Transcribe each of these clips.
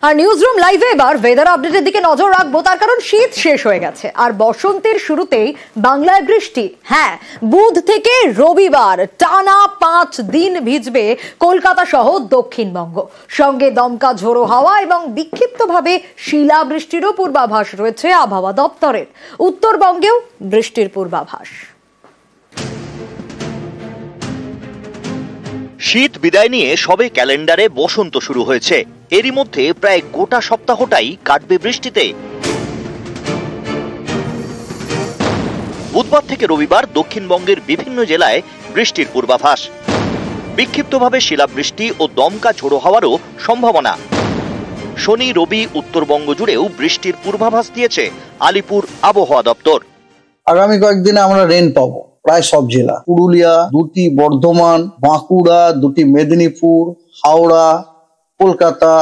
আর newsroom লাইভে এবার weather আপডেটের দিকে নজর রাখবো, তার কারণ শীত শেষ হয়ে গেছে আর বসন্তের শুরুতেই বাংলায় বৃষ্টি। হ্যাঁ, বুধ থেকে রবিবার টানা 5 দিন ভিজবে কলকাতা সহ দক্ষিণবঙ্গ। সঙ্গে দমকা ঝোড়ো হাওয়া এবং বিক্ষিপ্তভাবে শিলাবৃষ্টিরও পূর্বাভাস রয়েছে আবহাওয়া দপ্তরের। উত্তরবঙ্গেও বৃষ্টির পূর্বাভাস। শীত বিদায় নিয়ে সবে ক্যালেন্ডারে বসন্ত শুরু হয়েছে। এরই মধ্যে প্রায় গোটা সপ্তাহটাই কাটবে বৃষ্টিতে। বুধবার থেকে রবিবার দক্ষিণবঙ্গের বিভিন্ন জেলায় বৃষ্টির পূর্বাভাস। বিক্ষিপ্তভাবে শিলাবৃষ্টি ও দমকা ঝোড়ো হাওয়ারও সম্ভাবনা। শনি রবি উত্তরবঙ্গ জুড়েও বৃষ্টির পূর্বাভাস দিয়েছে আলিপুর আবহাওয়া দপ্তর। আগামী কয়েকদিনে আমরা রেন পাবো প্রায় সব জেলা, পুরুলিয়া, 2টি বর্ধমান, বাঁকুড়া, 2টি মেদিনীপুর, হাওড়া, কলকাতা,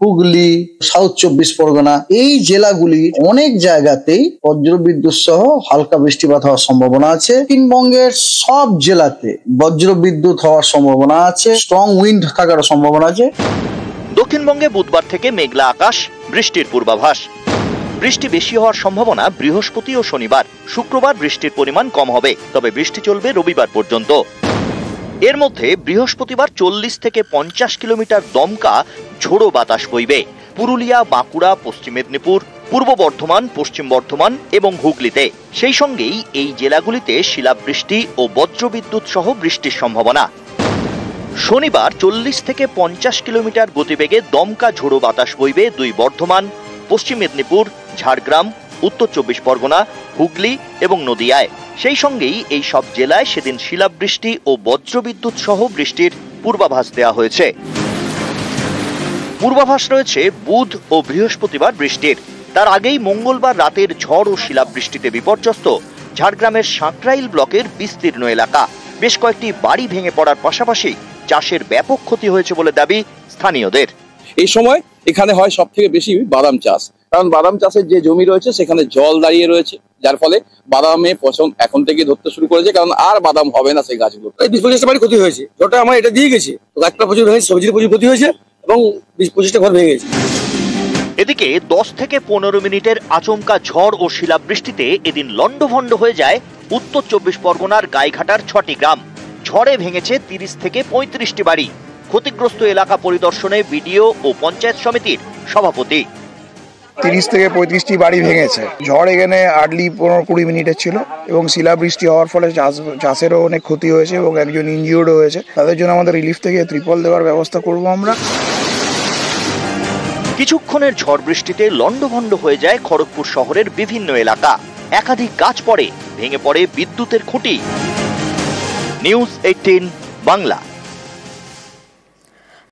হুগলি, সাউথ 24 পরগনা, এই জেলাগুলির অনেক জায়গাতেই বজ্রবিদ্যুৎ সহ হালকা বৃষ্টিপাত হওয়ার সম্ভাবনা আছে। দক্ষিণবঙ্গের সব জেলাতে বজ্রবিদ্যুৎ হওয়ার সম্ভাবনা আছে, স্ট্রং উইন্ড থাকার সম্ভাবনা আছে। দক্ষিণবঙ্গে বুধবার থেকে মেঘলা আকাশ, বৃষ্টির পূর্বাভাস। বৃষ্টি বেশি হওয়ার সম্ভাবনা বৃহস্পতি ও শনিবার। শুক্রবার বৃষ্টির পরিমাণ কম হবে, তবে বৃষ্টি চলবে রবিবার পর্যন্ত। এর মধ্যে বৃহস্পতিবার 40 থেকে 50 কিলোমিটার দমকা ঝোড়ো বাতাস বইবে পুরুলিয়া, বাঁকুড়া, পশ্চিম মেদিনীপুর, পূর্ব বর্ধমান, পশ্চিম বর্ধমান এবং হুগলিতে। সেই সঙ্গেই এই জেলাগুলিতে শিলাবৃষ্টি ও বজ্রবিদ্যুৎ সহ বৃষ্টির সম্ভাবনা। শনিবার 40 থেকে 50 কিলোমিটার গতিবেগে দমকা ঝোড়ো বাতাস বইবে বর্ধমান, পশ্চিম মেদিনীপুর, ঝাড়গ্রাম, উত্তর 24 পরগনা, হুগলি এবং নদিয়ায়। সেই সঙ্গেই এই সব জেলায় সেদিন শিলাবৃষ্টি ও বজ্রবিদ্যুৎ সহ বৃষ্টির পূর্বাভাস দেওয়া হয়েছে। পূর্বাভাস রয়েছে বুধ ও বৃহস্পতিবার বৃষ্টির। তার আগেই মঙ্গলবার রাতের ঝড় ও শিলাবৃষ্টিতে বিপর্যস্ত ঝাড়গ্রামের সাঁকরাইল ব্লকের বিস্তীর্ণ এলাকা। বেশ কয়েকটি বাড়ি ভেঙে পড়ার পাশাপাশি চাষের ব্যাপক ক্ষতি হয়েছে বলে দাবি স্থানীয়দের। এই সময় এখানে হয় সব থেকে বেশি বাদাম চাষ, কারণ বাদাম চাষের যে জমি রয়েছে সেখানে জল দাঁড়িয়ে রয়েছে, যার ফলে বাদামে পচন এখন থেকে ধরতে শুরু করেছে, কারণ আর বাদাম হবে না সেই গাছগুলো। 20-25টা বাড়ি ক্ষতি হয়েছে, যেটা আমার এটা দিয়ে গেছে, গাছটা প্রচুর ভেঙেছে, সবজির প্রচুর ক্ষতি হয়েছে এবং 20-25টা ঘর ভেঙে গেছে। এদিকে 10 থেকে 15 মিনিটের আচমকা ঝড় ও শিলাবৃষ্টিতে এদিন লন্ডভন্ড হয়ে যায় উত্তর 24 পরগনার গাইঘাটার 6টি গ্রাম। ঝড়ে ভেঙেছে 30 থেকে 35টি বাড়ি। ক্ষতিগ্রস্ত এলাকা পরিদর্শনে বিডিও ও পঞ্চায়েত সমিতির সভাপতি। 30 থেকে 35টি বাড়ি ভেঙেছে। ঝড় এখানে আর্লি 15-20 মিনিটের ছিল এবং শিলাবৃষ্টি হওয়ার ফলে চাষেরও অনেক ক্ষতি হয়েছে এবং একজন ইনজিওর্ড হয়েছে। তাদের জন্য আমাদের রিলিফ থেকে ত্রিপল দেওয়ার ব্যবস্থা করব আমরা। কিছুক্ষণের ঝড় বৃষ্টিতে লন্ডভন্ড হয়ে যায় খড়গপুর শহরের বিভিন্ন এলাকা। একাধিক গাছ পড়ে, ভেঙে পড়ে বিদ্যুতের খুঁটি। নিউজ 18 বাংলা।